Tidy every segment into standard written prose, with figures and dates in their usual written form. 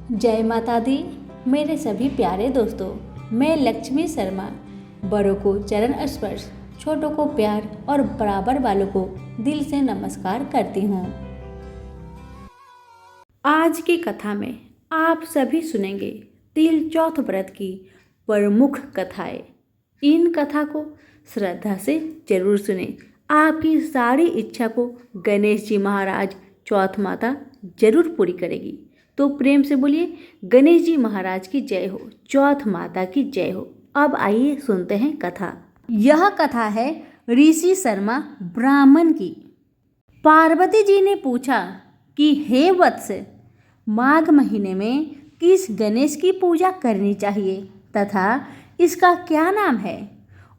जय माता दी। मेरे सभी प्यारे दोस्तों, मैं लक्ष्मी शर्मा बड़ों को चरण स्पर्श, छोटों को प्यार और बराबर वालों को दिल से नमस्कार करती हूँ। आज की कथा में आप सभी सुनेंगे तिल चौथ व्रत की प्रमुख कथाएं। इन कथा को श्रद्धा से जरूर सुने। आपकी सारी इच्छा को गणेश जी महाराज चौथ माता जरूर पूरी करेगी। तो प्रेम से बोलिए गणेश जी महाराज की जय हो, चौथ माता की जय हो। अब आइए सुनते हैं कथा। यह कथा है ऋषि शर्मा ब्राह्मण की। पार्वती जी ने पूछा कि हे वत्स, माघ महीने में किस गणेश की पूजा करनी चाहिए तथा इसका क्या नाम है?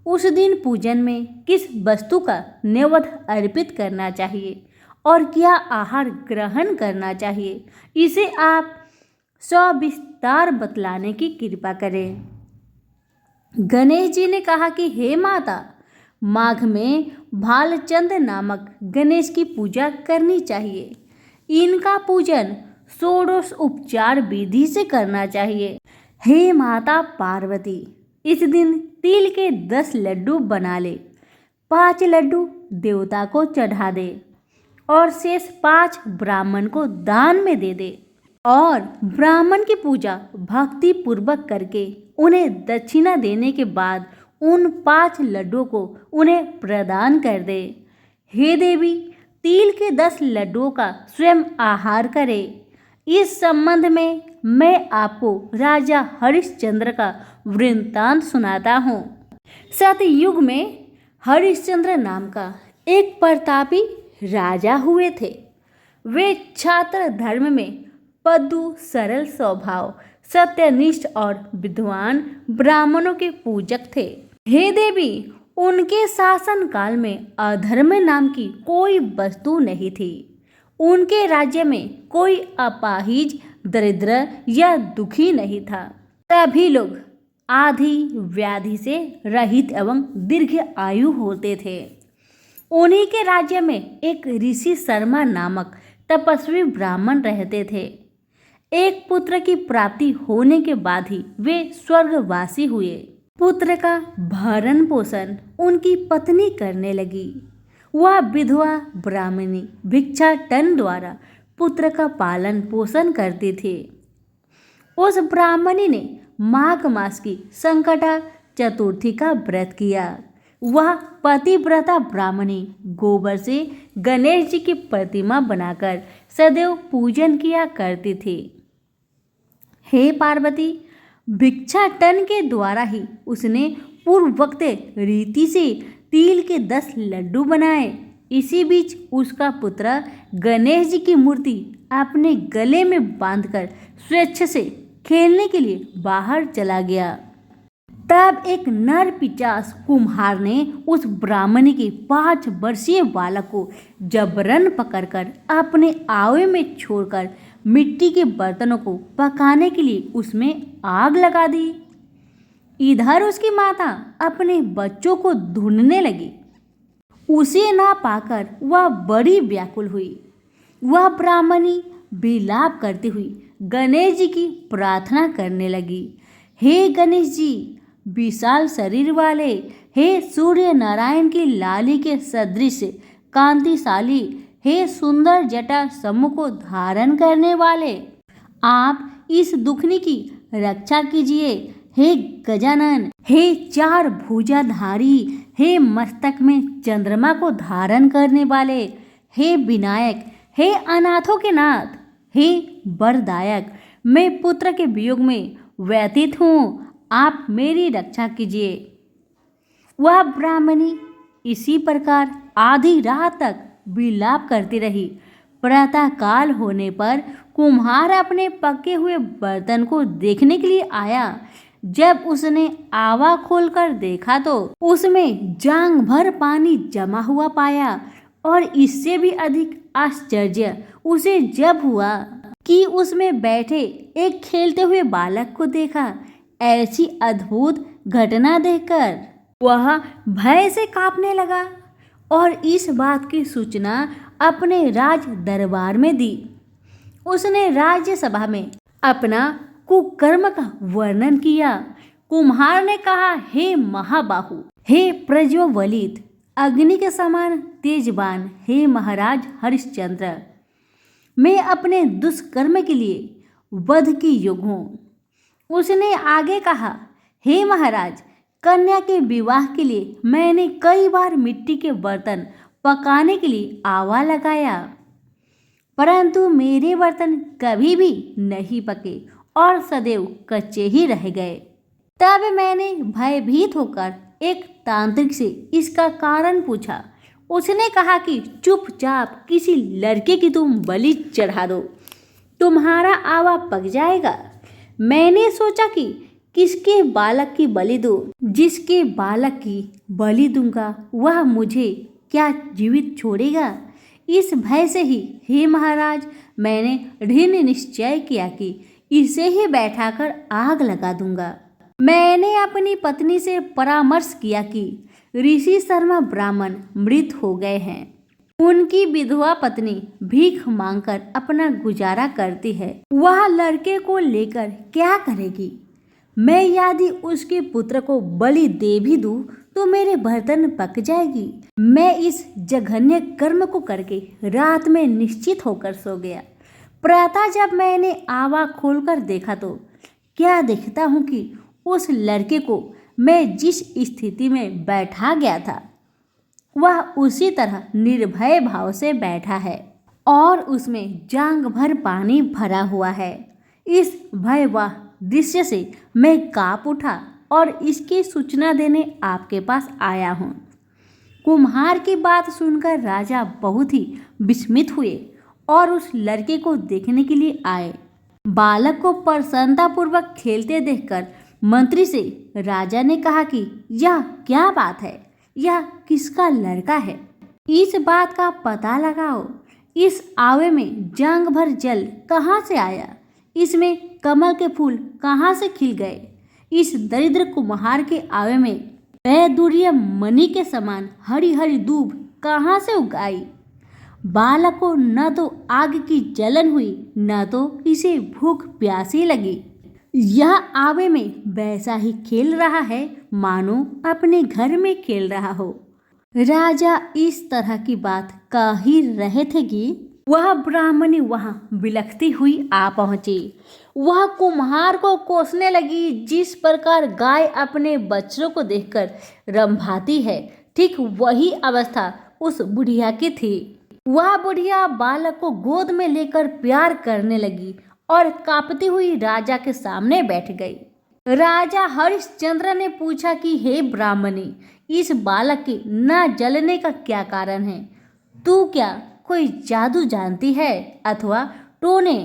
उस दिन पूजन में किस वस्तु का नैवेद्य अर्पित करना चाहिए और क्या आहार ग्रहण करना चाहिए? इसे आप सविस्तार बतलाने की कृपा करें। गणेश जी ने कहा कि हे माता, माघ में भालचंद नामक गणेश की पूजा करनी चाहिए। इनका पूजन षोडश उपचार विधि से करना चाहिए। हे माता पार्वती, इस दिन तिल के 10 लड्डू बना ले, 5 लड्डू देवता को चढ़ा दे और शेष 5 ब्राह्मण को दान में दे दे और ब्राह्मण की पूजा भक्ति पूर्वक करके उन्हें दक्षिणा देने के बाद उन 5 लड्डुओं को उन्हें प्रदान कर दे। हे देवी, तिल के 10 लड्डुओं का स्वयं आहार करे। इस संबंध में मैं आपको राजा हरिश्चंद्र का वृत्तांत सुनाता हूँ। सतयुग में हरिश्चंद्र नाम का एक प्रतापी राजा हुए थे। वे छात्र धर्म में पद्दू, सरल स्वभाव, सत्यनिष्ठ और विद्वान ब्राह्मणों के पूजक थे। हे देवी, उनके शासन काल में अधर्म नाम की कोई वस्तु नहीं थी। उनके राज्य में कोई अपाहिज, दरिद्र या दुखी नहीं था। सभी लोग आदि व्याधि से रहित एवं दीर्घ आयु होते थे। उन्हीं के राज्य में एक ऋषि शर्मा नामक तपस्वी ब्राह्मण रहते थे। एक पुत्र की प्राप्ति होने के बाद ही वे स्वर्गवासी हुए। पुत्र का भरण पोषण उनकी पत्नी करने लगी। वह विधवा ब्राह्मणी भिक्षाटन द्वारा पुत्र का पालन पोषण करती थी। उस ब्राह्मणी ने माघ मास की संकटा चतुर्थी का व्रत किया। वह पतिव्रता ब्राह्मणी गोबर से गणेश जी की प्रतिमा बनाकर सदैव पूजन किया करती थी। हे पार्वती, भिक्षाटन के द्वारा ही उसने पूर्वोक्त रीति से तिल के 10 लड्डू बनाए। इसी बीच उसका पुत्र गणेश जी की मूर्ति अपने गले में बांधकर स्वेच्छ से खेलने के लिए बाहर चला गया। तब एक नर पिशाच कुम्हार ने उस ब्राह्मणी के 5 वर्षीय बालक को जबरन पकड़कर अपने आवे में छोड़कर मिट्टी के बर्तनों को पकाने के लिए उसमें आग लगा दी। इधर उसकी माता अपने बच्चों को ढूंढने लगी। उसे ना पाकर वह बड़ी व्याकुल हुई। वह ब्राह्मणी विलाप करती हुई गणेश जी की प्रार्थना करने लगी। हे गणेश जी, विशाल शरीर वाले, हे सूर्य नारायण की लाली के सदृश कांतिशाली, हे सुंदर जटा समूह को धारण करने वाले, आप इस दुखनी की रक्षा कीजिए। हे गजानन, हे 4 भुजाधारी, हे मस्तक में चंद्रमा को धारण करने वाले, हे विनायक, हे अनाथों के नाथ, हे वरदायक, मैं पुत्र के वियोग में व्यतीत हूँ, आप मेरी रक्षा कीजिए। वह ब्राह्मणी इसी प्रकार आधी रात तक विलाप करती रही। प्रातः काल होने पर कुम्हार अपने पके हुए बर्तन को देखने के लिए आया। जब उसने आवा खोलकर देखा तो उसमें जांग भर पानी जमा हुआ पाया और इससे भी अधिक आश्चर्य उसे जब हुआ कि उसमें बैठे एक खेलते हुए बालक को देखा। ऐसी अद्भुत घटना देखकर वह भय से कांपने लगा और इस बात की सूचना अपने राज दरबार में दी। उसने राज्यसभा में अपना कुकर्म का वर्णन किया। कुम्हार ने कहा, हे महाबाहु, हे प्रज्वलित अग्नि के समान तेजवान, हे महाराज हरिश्चंद्र, मैं अपने दुष्कर्म के लिए वध की योग्य हूँ। उसने आगे कहा, हे महाराज, कन्या के विवाह के लिए मैंने कई बार मिट्टी के बर्तन पकाने के लिए आवा लगाया, परंतु मेरे बर्तन कभी भी नहीं पके और सदैव कच्चे ही रह गए। तब मैंने भयभीत होकर एक तांत्रिक से इसका कारण पूछा। उसने कहा कि चुपचाप किसी लड़के की तुम बलि चढ़ा दो, तुम्हारा आवा पक जाएगा। मैंने सोचा कि किसके बालक की बलि दूं? जिसके बालक की बलि दूंगा वह मुझे क्या जीवित छोड़ेगा? इस भय से ही, हे महाराज, मैंने दृढ़ निश्चय किया कि इसे ही बैठाकर आग लगा दूंगा। मैंने अपनी पत्नी से परामर्श किया कि ऋषि शर्मा ब्राह्मण मृत हो गए हैं। उनकी विधवा पत्नी भीख मांगकर अपना गुजारा करती है। वह लड़के को लेकर क्या करेगी? मैं यदि उसके पुत्र को बलि दे भी दूं तो मेरे बर्तन पक जाएगी। मैं इस जघन्य कर्म को करके रात में निश्चित होकर सो गया। प्रातः जब मैंने आवा खोलकर देखा तो क्या देखता हूँ कि उस लड़के को मैं जिस स्थिति में बैठा गया था वह उसी तरह निर्भय भाव से बैठा है और उसमें जांग भर पानी भरा हुआ है। इस भयावह दृश्य से मैं कांप उठा और इसकी सूचना देने आपके पास आया हूँ। कुम्हार की बात सुनकर राजा बहुत ही विस्मित हुए और उस लड़के को देखने के लिए आए। बालक को प्रसन्नतापूर्वक खेलते देखकर मंत्री से राजा ने कहा कि यह क्या बात है, यह किसका लड़का है? इस बात का पता लगाओ। इस आवे में जंग भर जल कहाँ से आया? इसमें कमल के फूल कहाँ से खिल गए? इस दरिद्र कुम्हार के आवे में वैदूर्य मणि के समान हरी हरी दूब कहाँ से उगाई? बालक को न तो आग की जलन हुई न तो इसे भूख प्यासी लगी। यह आवे में वैसा ही खेल रहा है मानो अपने घर में खेल रहा हो। राजा इस तरह की बात कह ही रहे थे कि वह ब्राह्मणी वहां बिलखती हुई आ पहुंची। वह कुम्हार को कोसने लगी जिस प्रकार गाय अपने बच्चों को देखकर रंभाती है, ठीक वही अवस्था उस बुढ़िया की थी। वह बुढ़िया बालक को गोद में लेकर प्यार करने लगी और कांपती हुई राजा के सामने बैठ गई। राजा हरिश्चंद्र ने पूछा कि हे ब्राह्मणी, इस बालक के न जलने का क्या कारण है? तू क्या कोई जादू जानती है अथवा तूने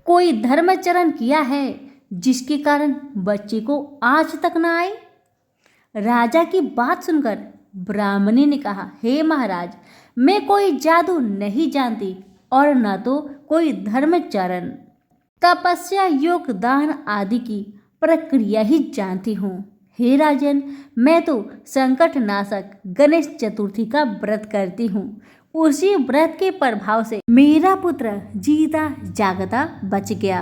कोई धर्माचरण किया है जिसके कारण बच्चे को आज तक न आई? राजा की बात सुनकर ब्राह्मणी ने कहा, हे महाराज, मैं कोई जादू नहीं जानती और न तो कोई धर्माचरण, तपस्या, योग, दान आदि की प्रक्रिया ही जानती हूँ। हे राजन, मैं तो संकट नाशक गणेश चतुर्थी का व्रत करती हूँ। उसी व्रत के प्रभाव से मेरा पुत्र जीता जागता बच गया।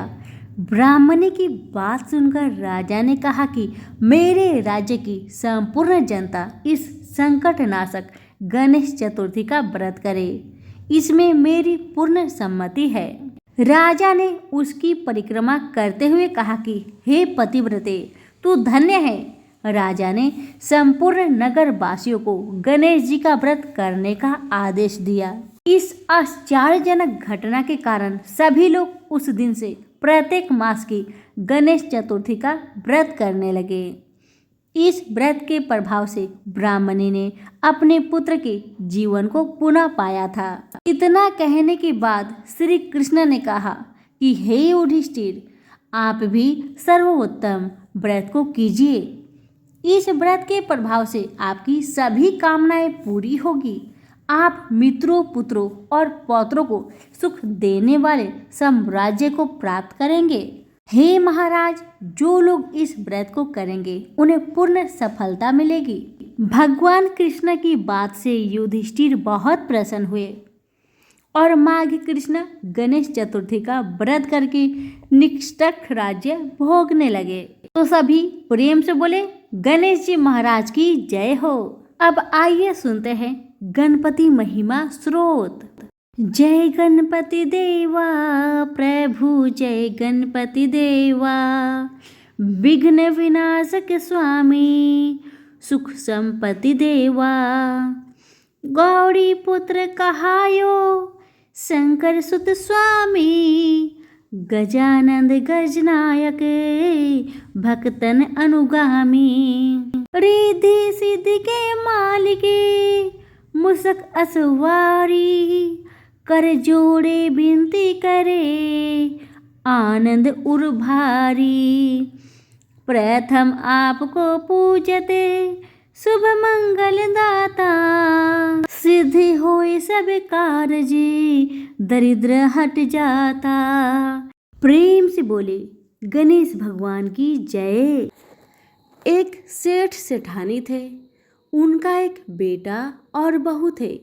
ब्राह्मणी की बात सुनकर राजा ने कहा कि मेरे राज्य की संपूर्ण जनता इस संकट नाशक गणेश चतुर्थी का व्रत करे, इसमें मेरी पूर्ण सम्मति है। राजा ने उसकी परिक्रमा करते हुए कहा कि हे पतिव्रते, तू धन्य है। राजा ने संपूर्ण नगर वासियों को गणेश जी का व्रत करने का आदेश दिया। इस आश्चर्यजनक घटना के कारण सभी लोग उस दिन से प्रत्येक मास की गणेश चतुर्थी का व्रत करने लगे। इस व्रत के प्रभाव से ब्राह्मणी ने अपने पुत्र के जीवन को पुनः पाया था। इतना कहने के बाद श्री कृष्ण ने कहा कि हे युधिष्ठिर, आप भी सर्वोत्तम व्रत को कीजिए। इस व्रत के प्रभाव से आपकी सभी कामनाएं पूरी होगी। आप मित्रों, पुत्रों और पौत्रों को सुख देने वाले साम्राज्य को प्राप्त करेंगे। हे महाराज, जो लोग इस व्रत को करेंगे उन्हें पूर्ण सफलता मिलेगी। भगवान कृष्ण की बात से युधिष्ठिर बहुत प्रसन्न हुए और माघ कृष्ण गणेश चतुर्थी का व्रत करके निष्ठक राज्य भोगने लगे। तो सभी प्रेम से बोले गणेश जी महाराज की जय हो। अब आइए सुनते हैं गणपति महिमा स्रोत। जय गणपति देवा प्रभु जय गणपति देवा, विघ्न विनाशक स्वामी सुख संपत्ति देवा। गौरी पुत्र कहायो शंकर सुत स्वामी, गजानंद गजनायक भक्तन अनुगामी। रिद्धि सिद्धि के मालिके मुसक असवारी, कर जोड़े विनती करे आनंद उर्भारी। प्रथम आपको पूजते शुभ मंगल दाता, सिद्धि होए सब कारज दरिद्र हट जाता। प्रेम से बोले गणेश भगवान की जय। एक सेठ सेठानी थे, उनका एक बेटा और बहू थे।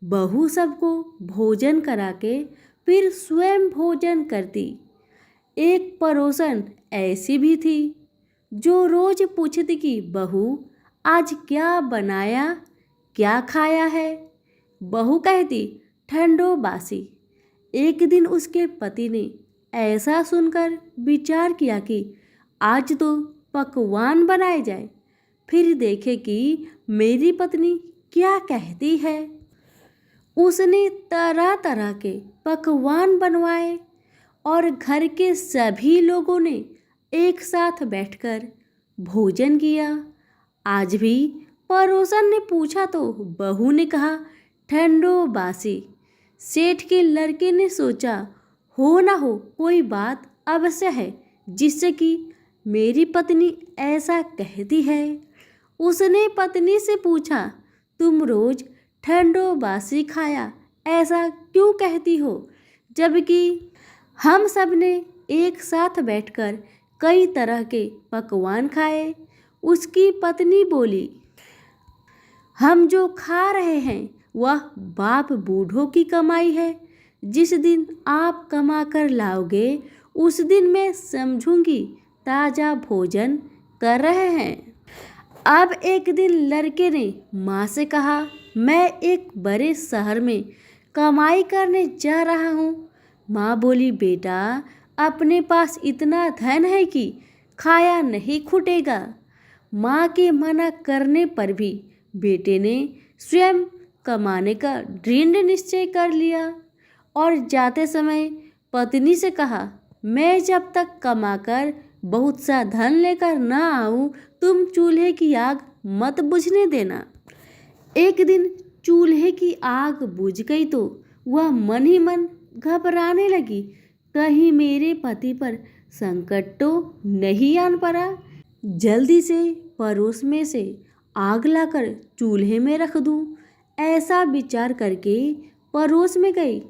बहू सबको भोजन करा के फिर स्वयं भोजन करती। एक पड़ोसन ऐसी भी थी जो रोज पूछती कि बहू आज क्या बनाया, क्या खाया है। बहू कहती ठंडो बासी। एक दिन उसके पति ने ऐसा सुनकर विचार किया कि आज तो पकवान बनाए जाए, फिर देखे कि मेरी पत्नी क्या कहती है। उसने तरह तरह के पकवान बनवाए और घर के सभी लोगों ने एक साथ बैठकर भोजन किया। आज भी पड़ोसन ने पूछा तो बहू ने कहा ठंडो बासी। सेठ के लड़के ने सोचा हो ना हो कोई बात अवश्य है जिससे कि मेरी पत्नी ऐसा कहती है। उसने पत्नी से पूछा तुम रोज ठंडो बासी खाया ऐसा क्यों कहती हो, जबकि हम सब ने एक साथ बैठकर कई तरह के पकवान खाए। उसकी पत्नी बोली हम जो खा रहे हैं वह बाप बूढ़ों की कमाई है। जिस दिन आप कमा कर लाओगे उस दिन मैं समझूंगी ताज़ा भोजन कर रहे हैं। अब एक दिन लड़के ने माँ से कहा मैं एक बड़े शहर में कमाई करने जा रहा हूँ। माँ बोली बेटा अपने पास इतना धन है कि खाया नहीं खुटेगा। माँ के मना करने पर भी बेटे ने स्वयं कमाने का दृढ़ निश्चय कर लिया और जाते समय पत्नी से कहा मैं जब तक कमाकर बहुत सा धन लेकर न आऊं तुम चूल्हे की आग मत बुझने देना। एक दिन चूल्हे की आग बुझ गई तो वह मन ही मन घबराने लगी, कहीं मेरे पति पर संकट तो नहीं आन पड़ा। जल्दी से पड़ोस में से आग लाकर चूल्हे में रख दूं, ऐसा विचार करके पड़ोस में गई।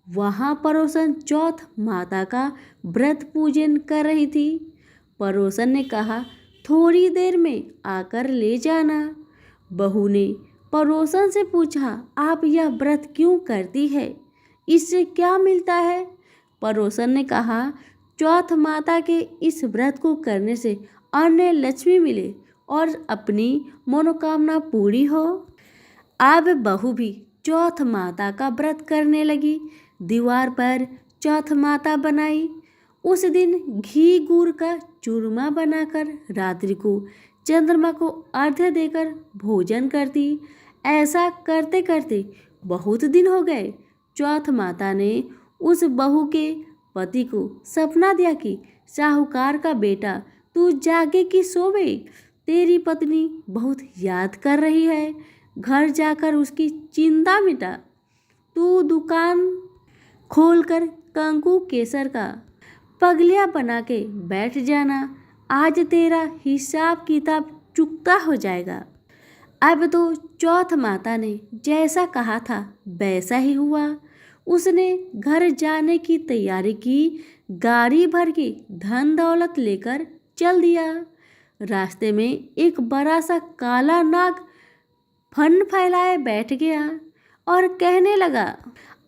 वहाँ पड़ोसन चौथ माता का व्रत पूजन कर रही थी। पड़ोसन ने कहा थोड़ी देर में आकर ले जाना। बहू ने पड़ोसन से पूछा आप यह व्रत क्यों करती है, इससे क्या मिलता है। पड़ोसन ने कहा चौथ माता के इस व्रत को करने से अन्य लक्ष्मी मिले और अपनी मनोकामना पूरी हो। अब बहू भी चौथ माता का व्रत करने लगी। दीवार पर चौथ माता बनाई। उस दिन घी गुड़ का चूरमा बनाकर रात्रि को चंद्रमा को अर्घ्य देकर भोजन करती। ऐसा करते करते बहुत दिन हो गए। चौथ माता ने उस बहू के पति को सपना दिया कि साहूकार का बेटा तू जागे कि सोवे, तेरी पत्नी बहुत याद कर रही है, घर जाकर उसकी चिंता मिटा। तू दुकान खोलकर कंकु केसर का पगलिया बना के बैठ जाना, आज तेरा हिसाब किताब चुकता हो जाएगा। अब तो चौथ माता ने जैसा कहा था वैसा ही हुआ। उसने घर जाने की तैयारी की, गाड़ी भर के धन दौलत लेकर चल दिया। रास्ते में एक बड़ा सा काला नाग फन फैलाए बैठ गया और कहने लगा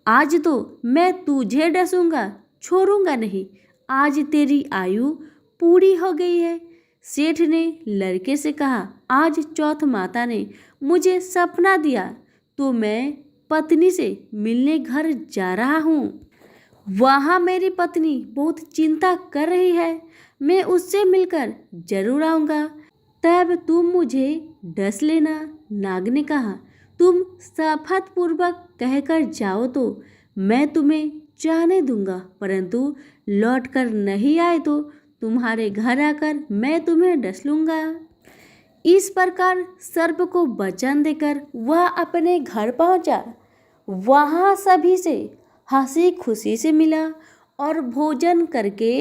आज तो मैं तुझे डसूंगा, छोड़ूंगा नहीं। आज तेरी आयु पूरी हो गई है। सेठ ने लड़के से कहा, आज चौथ माता ने मुझे सपना दिया तो मैं पत्नी से मिलने घर जा रहा हूँ। वहाँ मेरी पत्नी बहुत चिंता कर रही है। मैं उससे मिलकर जरूर आऊँगा। तब तुम मुझे डस लेना। नाग ने कहा, तुम शपथपूर्वक कहकर जाओ तो मैं तुम्हें जाने दूंगा, परंतु लौट कर नहीं आए तो तुम्हारे घर आकर मैं तुम्हें डस लूंगा। इस प्रकार सर्प को वचन देकर वह अपने घर पहुंचा। वहां सभी से हंसी खुशी से मिला और भोजन करके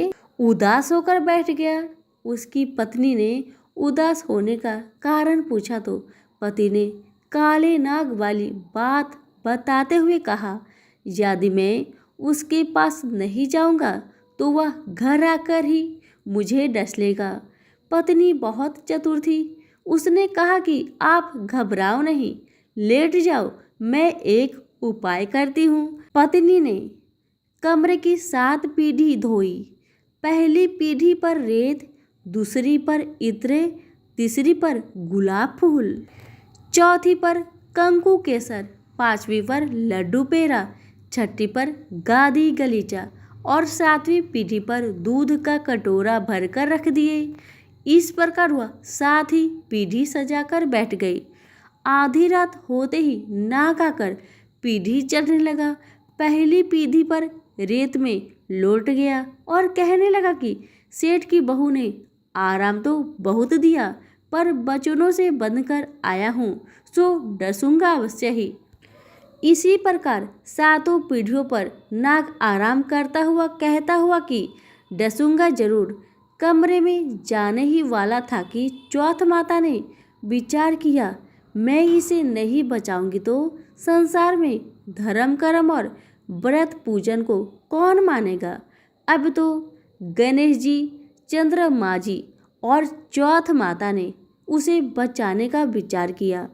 उदास होकर बैठ गया। उसकी पत्नी ने उदास होने का कारण पूछा तो पति ने काले नाग वाली बात बताते हुए कहा, यदि मैं उसके पास नहीं जाऊंगा तो वह घर आकर ही मुझे डस लेगा। पत्नी बहुत चतुर थी। उसने कहा कि आप घबराओ नहीं, लेट जाओ, मैं एक उपाय करती हूँ। पत्नी ने कमरे की 7 पीढ़ी धोई। पहली पीढ़ी पर रेत, दूसरी पर इत्र, तीसरी पर गुलाब फूल, चौथी पर कंकु केसर, 5वीं पर लड्डू पेड़ा, 6ठी पर गादी गलीचा और 7वीं पीढ़ी पर दूध का कटोरा भरकर रख दिए। इस प्रकार वह 7 ही पीढ़ी सजाकर बैठ गई। आधी रात होते ही नाग आकर पीढ़ी चढ़ने लगा। पहली पीढ़ी पर रेत में लौट गया और कहने लगा कि सेठ की बहू ने आराम तो बहुत दिया, पर बचनों से बंधकर आया हूँ, सो डसूंगा अवश्य ही। इसी प्रकार 7 पीढ़ियों पर नाग आराम करता हुआ कहता हुआ कि डसूंगा जरूर। कमरे में जाने ही वाला था कि चौथ माता ने विचार किया, मैं इसे नहीं बचाऊंगी तो संसार में धर्म कर्म और व्रत पूजन को कौन मानेगा। अब तो गणेश जी, चंद्रमा जी और चौथ माता ने उसे बचाने का विचार किया।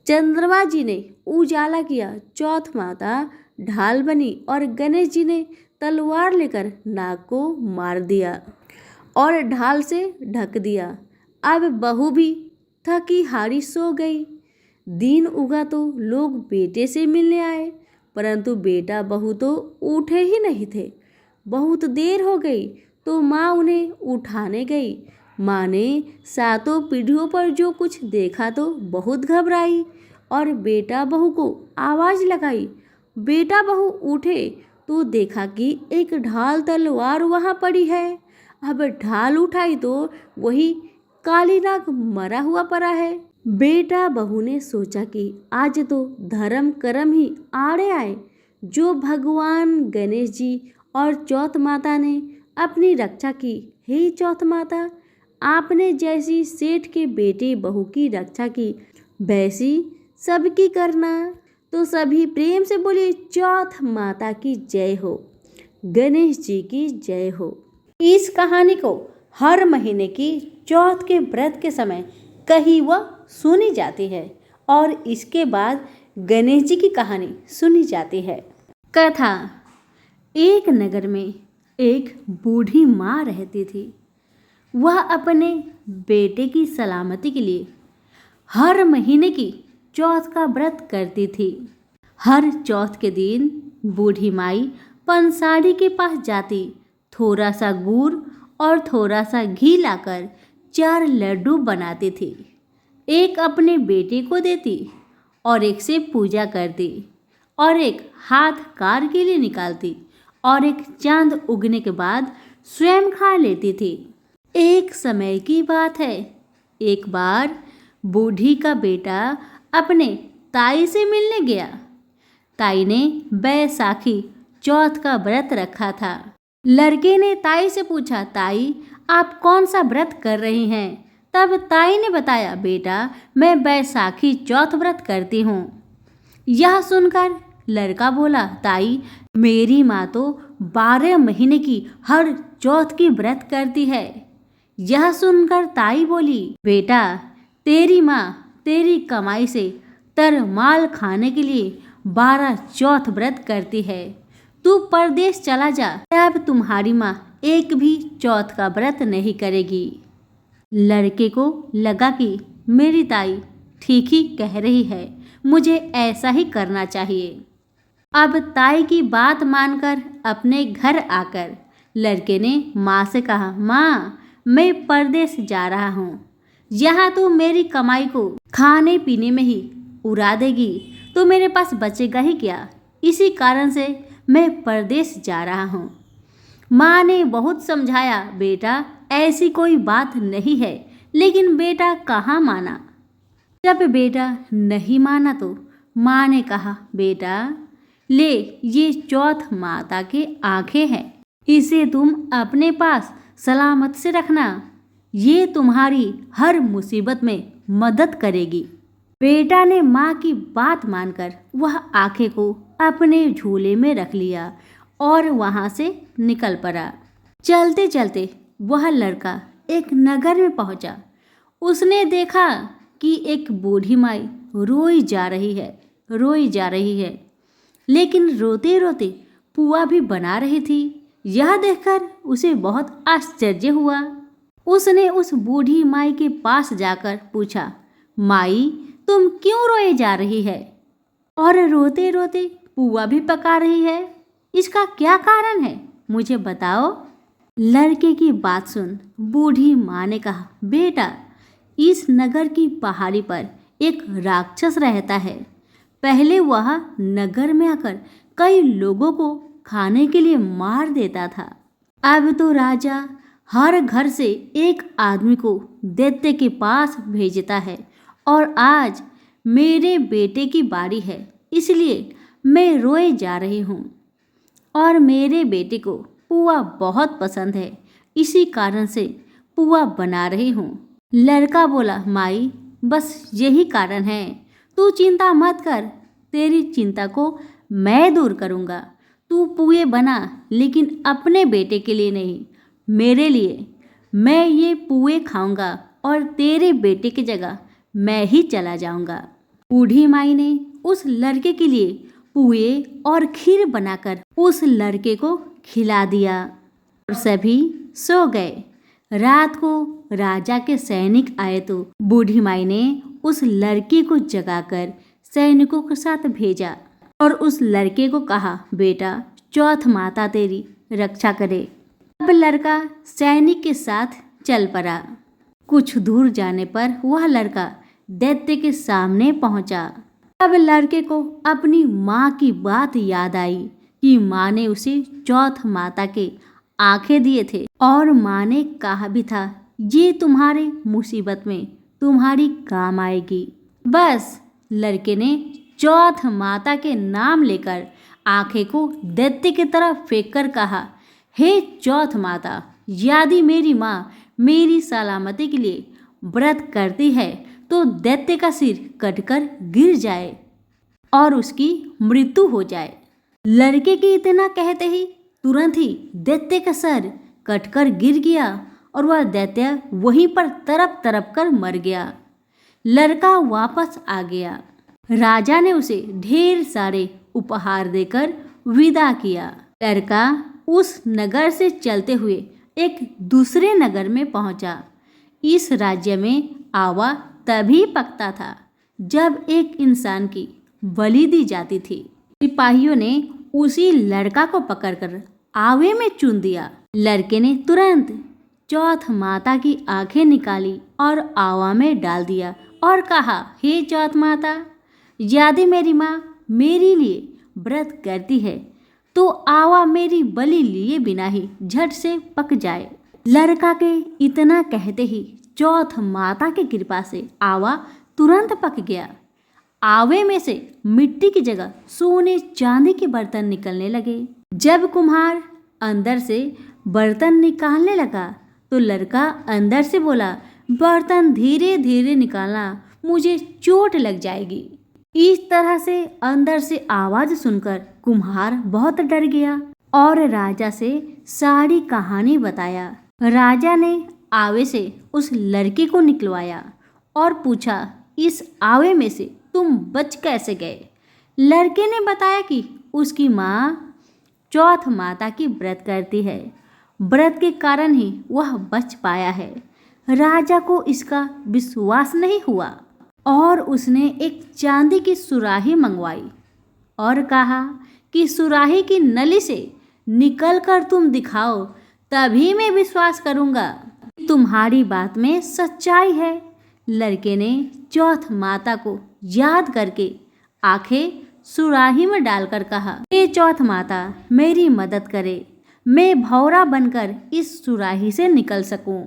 चंद्रमा जी ने उजाला किया, चौथ माता ढाल बनी और गणेश जी ने तलवार लेकर नाग को मार दिया और ढाल से ढक दिया। अब बहू भी थकी हारी सो गई। दिन उगा तो लोग बेटे से मिलने आए, परंतु बेटा बहू तो उठे ही नहीं थे। बहुत देर हो गई तो माँ उन्हें उठाने गई। माँ ने 7 पीढ़ियों पर जो कुछ देखा तो बहुत घबराई और बेटा बहू को आवाज़ लगाई। बेटा बहू उठे तो देखा कि एक ढाल तलवार वहाँ पड़ी है। अब ढाल उठाई तो वही काली नाग मरा हुआ पड़ा है। बेटा बहू ने सोचा कि आज तो धर्म कर्म ही आड़े आए। जो भगवान गणेश जी और चौथ माता ने अपनी रक्षा की, हे चौथ माता, आपने जैसी सेठ के बेटे बहू की रक्षा की, वैसी सबकी करना। तो सभी प्रेम से बोले, चौथ माता की जय हो, गणेश जी की जय हो। इस कहानी को हर महीने की चौथ के व्रत के समय कहीं वह सुनी जाती है और इसके बाद गणेश जी की कहानी सुनी जाती है। कथा। एक नगर में एक बूढ़ी माँ रहती थी। वह अपने बेटे की सलामती के लिए हर महीने की चौथ का व्रत करती थी। हर चौथ के दिन बूढ़ी माई पंसारी के पास जाती, थोड़ा सा गुड़ और थोड़ा सा घी लाकर 4 लड्डू बनाती थी। एक अपने बेटे को देती और एक से पूजा करती और एक हाथ कार के लिए निकालती और एक चांद उगने के बाद स्वयं खा लेती थी। एक समय की बात है, एक बार बूढ़ी का बेटा अपने ताई से मिलने गया। ताई ने बैसाखी चौथ का व्रत रखा था। लड़के ने ताई से पूछा, ताई आप कौन सा व्रत कर रही हैं? तब ताई ने बताया, बेटा मैं बैसाखी चौथ व्रत करती हूँ। यह सुनकर लड़का बोला, ताई मेरी माँ तो 12 महीने की हर चौथ की व्रत करती है। यह सुनकर ताई बोली, बेटा तेरी माँ तेरी कमाई से तरमाल खाने के लिए 12 चौथ व्रत करती है। तू परदेश चला जा, अब तुम्हारी माँ एक भी चौथ का व्रत नहीं करेगी। लड़के को लगा कि मेरी ताई ठीक ही कह रही है, मुझे ऐसा ही करना चाहिए। अब ताई की बात मानकर अपने घर आकर लड़के ने माँ से कहा, माँ मैं परदेश जा रहा हूँ, यहाँ तू मेरी कमाई को खाने पीने में ही उड़ा देगी तो मेरे पास बचेगा ही क्या। इसी कारण से मैं परदेश जा रहा हूँ। माँ ने बहुत समझाया, बेटा ऐसी कोई बात नहीं है, लेकिन बेटा कहाँ माना। जब बेटा नहीं माना तो माँ ने कहा, बेटा ले ये चौथ माता के आंखें हैं, इसे तुम अपने पास सलामत से रखना, ये तुम्हारी हर मुसीबत में मदद करेगी। बेटा ने माँ की बात मानकर वह आंखें को अपने झूले में रख लिया और वहाँ से निकल पड़ा। चलते चलते वह लड़का एक नगर में पहुँचा। उसने देखा कि एक बूढ़ी माई रोई जा रही है, लेकिन रोते रोते पुआ भी बना रही थी। यह देखकर उसे बहुत आश्चर्य हुआ। उसने उस बूढ़ी माई के पास जाकर पूछा, माई तुम क्यों रोए जा रही है और रोते रोते पुआ भी पका रही है, इसका क्या कारण है, मुझे बताओ। लड़के की बात सुन बूढ़ी माँ ने कहा, बेटा इस नगर की पहाड़ी पर एक राक्षस रहता है। पहले वह नगर में आकर कई लोगों को खाने के लिए मार देता था। अब तो राजा हर घर से एक आदमी को दैत्य के पास भेजता है और आज मेरे बेटे की बारी है, इसलिए मैं रोए जा रही हूँ और मेरे बेटे को पुआ बहुत पसंद है, इसी कारण से पुआ बना रही हूँ। लड़का बोला, माई बस यही कारण है, तू चिंता मत कर, तेरी चिंता को मैं दूर करूँगा। तू पुए बना, लेकिन अपने बेटे के लिए नहीं, मेरे लिए। मैं ये पुए खाऊंगा और तेरे बेटे की जगह मैं ही चला जाऊंगा। बूढ़ी माई ने उस लड़के के लिए पुए और खीर बनाकर उस लड़के को खिला दिया और सभी सो गए। रात को राजा के सैनिक आए तो बूढ़ी माई ने उस लड़के को जगाकर सैनिकों के साथ भेजा और उस लड़के को कहा, बेटा चौथ माता तेरी रक्षा करे। अब लड़का सैनिक के साथ चल पड़ा। कुछ दूर जाने पर वह लड़का दैत्य के सामने पहुंचा। अब लड़के को अपनी माँ की बात याद आई कि माँ ने उसे चौथ माता के आंखें दिए थे और माँ ने कहा भी था, ये तुम्हारे मुसीबत में तुम्हारी काम आएगी। बस लड़के ने चौथ माता के नाम लेकर आंखें को दैत्य की तरफ फेंक कर कहा, हे चौथ माता, यदि मेरी माँ मेरी सलामती के लिए व्रत करती है तो दैत्य का सिर कटकर गिर जाए और उसकी मृत्यु हो जाए। लड़के के इतना कहते ही तुरंत ही दैत्य का सर कटकर गिर गया और वह दैत्य वहीं पर तड़प तड़प कर मर गया। लड़का वापस आ गया। राजा ने उसे ढेर सारे उपहार देकर विदा किया। लड़का उस नगर से चलते हुए एक दूसरे नगर में पहुंचा। इस राज्य में आवा तभी पकता था जब एक इंसान की बलि दी जाती थी। सिपाहियों ने उसी लड़का को पकड़कर आवे में चुन दिया। लड़के ने तुरंत चौथ माता की आंखें निकाली और आवा में डाल दिया और कहा, हे चौथ माता, यदि मेरी माँ मेरे लिए व्रत करती है तो आवा मेरी बलि लिए बिना ही झट से पक जाए। लड़का के इतना कहते ही चौथ माता की कृपा से आवा तुरंत पक गया। आवे में से मिट्टी की जगह सोने चांदी के बर्तन निकलने लगे। जब कुम्हार अंदर से बर्तन निकालने लगा तो लड़का अंदर से बोला, बर्तन धीरे धीरे निकालना, मुझे चोट लग जाएगी। इस तरह से अंदर से आवाज सुनकर कुम्हार बहुत डर गया और राजा से सारी कहानी बताया। राजा ने आवे से उस लड़के को निकलवाया और पूछा, इस आवे में से तुम बच कैसे गए? लड़के ने बताया कि उसकी माँ चौथ माता की व्रत करती है, व्रत के कारण ही वह बच पाया है। राजा को इसका विश्वास नहीं हुआ और उसने एक चांदी की सुराही मंगवाई और कहा कि सुराही की नली से निकल कर तुम दिखाओ, तभी मैं विश्वास करूंगा तुम्हारी बात में सच्चाई है। लड़के ने चौथ माता को याद करके आंखें सुराही में डालकर कहा, हे चौथ माता, मेरी मदद करे, मैं भौरा बनकर इस सुराही से निकल सकूं।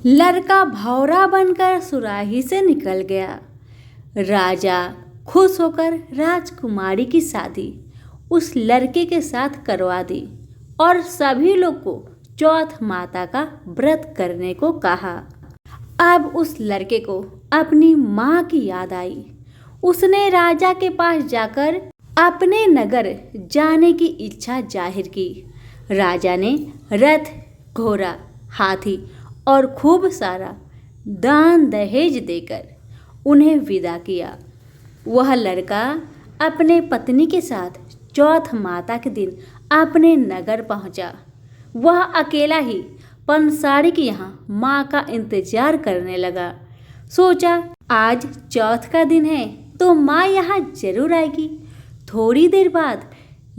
लड़का भौरा बनकर सुराही से निकल गया। राजा खुश होकर राजकुमारी की शादी उस लड़के के साथ करवा दी और सभी लोग को चौथ माता का व्रत करने को कहा। अब उस लड़के को अपनी माँ की याद आई। उसने राजा के पास जाकर अपने नगर जाने की इच्छा जाहिर की। राजा ने रथ, घोड़ा, हाथी और खूब सारा दान दहेज देकर उन्हें विदा किया। वह लड़का अपने पत्नी के साथ चौथ माता के दिन अपने नगर पहुंचा। वह अकेला ही पंसारी के यहाँ माँ का इंतजार करने लगा। सोचा, आज चौथ का दिन है तो माँ यहाँ जरूर आएगी। थोड़ी देर बाद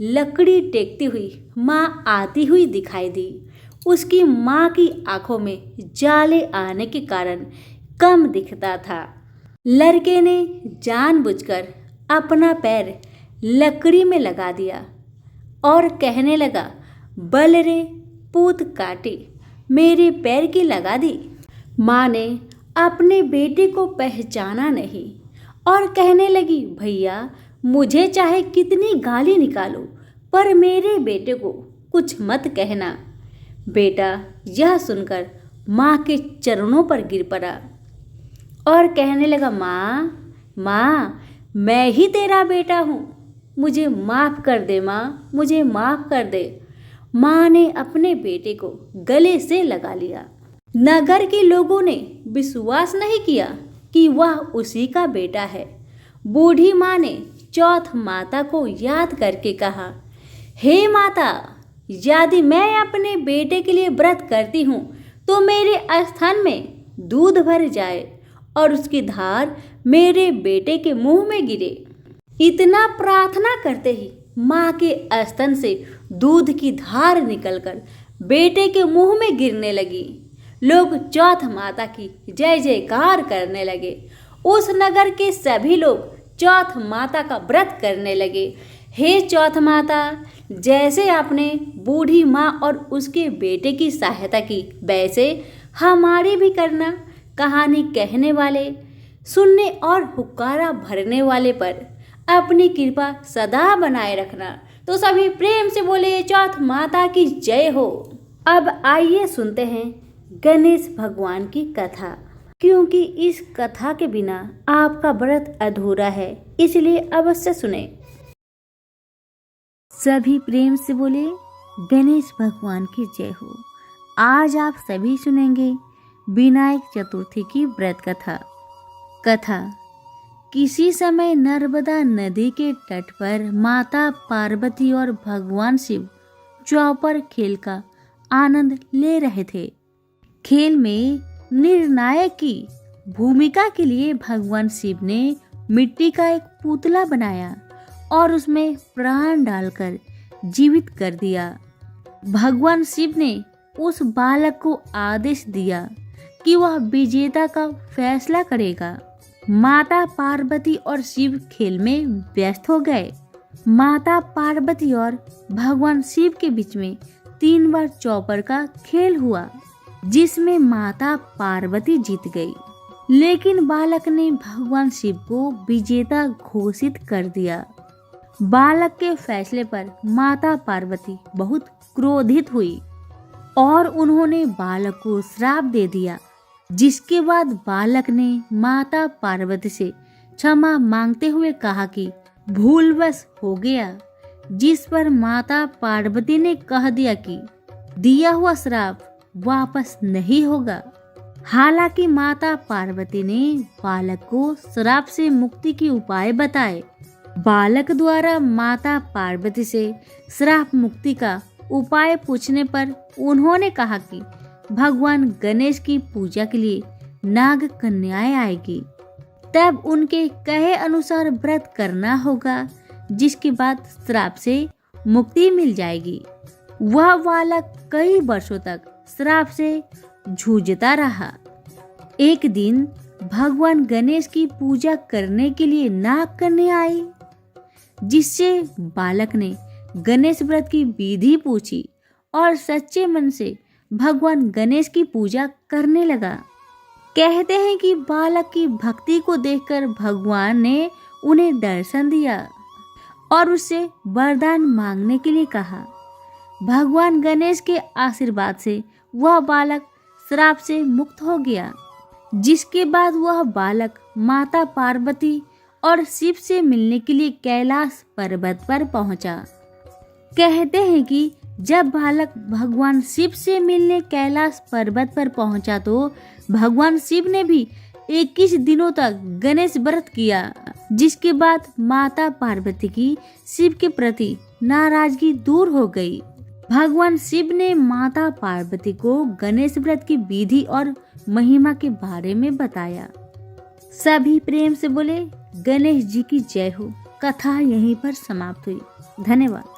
लकड़ी टेकती हुई माँ आती हुई दिखाई दी। उसकी माँ की आंखों में जाले आने के कारण कम दिखता था। लड़के ने जानबूझकर अपना पैर लकड़ी में लगा दिया और कहने लगा, बल रे पूत काटी, मेरे पैर की लगा दी। माँ ने अपने बेटे को पहचाना नहीं और कहने लगी, भैया, मुझे चाहे कितनी गाली निकालो पर मेरे बेटे को कुछ मत कहना। बेटा यह सुनकर माँ के चरणों पर गिर पड़ा और कहने लगा, माँ, मैं ही तेरा बेटा हूँ, मुझे माफ़ कर दे माँ, मुझे माफ़ कर दे। माँ ने अपने बेटे को गले से लगा लिया। नगर के लोगों ने विश्वास नहीं किया कि वह उसी का बेटा है। बूढ़ी माँ ने चौथ माता को याद करके कहा, हे माता, यदि मैं अपने बेटे के लिए व्रत करती हूँ तो मेरे स्तन में दूध भर जाए और उसकी धार मेरे बेटे के मुंह में गिरे। इतना प्रार्थना करते ही माँ के स्तन से दूध की धार निकलकर बेटे के मुंह में गिरने लगी। लोग चौथ माता की जय जयकार करने लगे। उस नगर के सभी लोग चौथ माता का व्रत करने लगे। हे चौथ माता, जैसे आपने बूढ़ी माँ और उसके बेटे की सहायता की, वैसे हमारी भी करना। कहानी कहने वाले, सुनने और हुक्कारा भरने वाले पर अपनी कृपा सदा बनाए रखना। तो सभी प्रेम से बोले, चौथ माता की जय हो। अब आइए सुनते हैं गणेश भगवान की कथा, क्योंकि इस कथा के बिना आपका व्रत अधूरा है, इसलिए अवश्य सुने। सभी प्रेम से बोले, गणेश भगवान की जय हो। आज आप सभी सुनेंगे विनायक चतुर्थी की व्रत कथा। किसी समय नर्मदा नदी के तट पर माता पार्वती और भगवान शिव चौपर खेल का आनंद ले रहे थे। खेल में निर्णायक की भूमिका के लिए भगवान शिव ने मिट्टी का एक पुतला बनाया और उसमें प्राण डालकर जीवित कर दिया। भगवान शिव ने उस बालक को आदेश दिया कि वह विजेता का फैसला करेगा। माता पार्वती और शिव खेल में व्यस्त हो गए। माता पार्वती और भगवान शिव के बीच में 3 बार चौपर का खेल हुआ, जिसमें माता पार्वती जीत गई, लेकिन बालक ने भगवान शिव को विजेता घोषित कर दिया। बालक के फैसले पर माता पार्वती बहुत क्रोधित हुई और उन्होंने बालक को श्राप दे दिया, जिसके बाद बालक ने माता पार्वती से क्षमा मांगते हुए कहा कि भूलवश हो गया, जिस पर माता पार्वती ने कह दिया कि दिया हुआ श्राप वापस नहीं होगा। हालांकि माता पार्वती ने बालक को श्राप से मुक्ति के उपाय बताए, बालक द्वारा माता पार्वती से श्राप मुक्ति का उपाय पूछने पर उन्होंने कहा कि भगवान गणेश की पूजा के लिए नाग कन्याएं आएगी, तब उनके कहे अनुसार व्रत करना होगा, जिसके बाद श्राप से मुक्ति मिल जाएगी। वह बालक कई वर्षों तक श्राप से जूझता रहा। एक दिन भगवान गणेश की पूजा करने के लिए नाग कन्या आई, जिससे बालक ने गणेश व्रत की विधि पूछी और सच्चे मन से भगवान गणेश की पूजा करने लगा। कहते हैं कि बालक की भक्ति को देखकर भगवान ने उन्हें दर्शन दिया और उससे वरदान मांगने के लिए कहा। भगवान गणेश के आशीर्वाद से वह बालक श्राप से मुक्त हो गया, जिसके बाद वह बालक माता पार्वती और शिव से मिलने के लिए कैलाश पर्वत पर पहुंचा। कहते हैं कि जब बालक भगवान शिव से मिलने कैलाश पर्वत पर पहुंचा तो भगवान शिव ने भी 21 दिनों तक गणेश व्रत किया, जिसके बाद माता पार्वती की शिव के प्रति नाराजगी दूर हो गई। भगवान शिव ने माता पार्वती को गणेश व्रत की विधि और महिमा के बारे में बताया। सभी प्रेम से बोले गणेश जी की जय हो। कथा यहीं पर समाप्त हुई। धन्यवाद।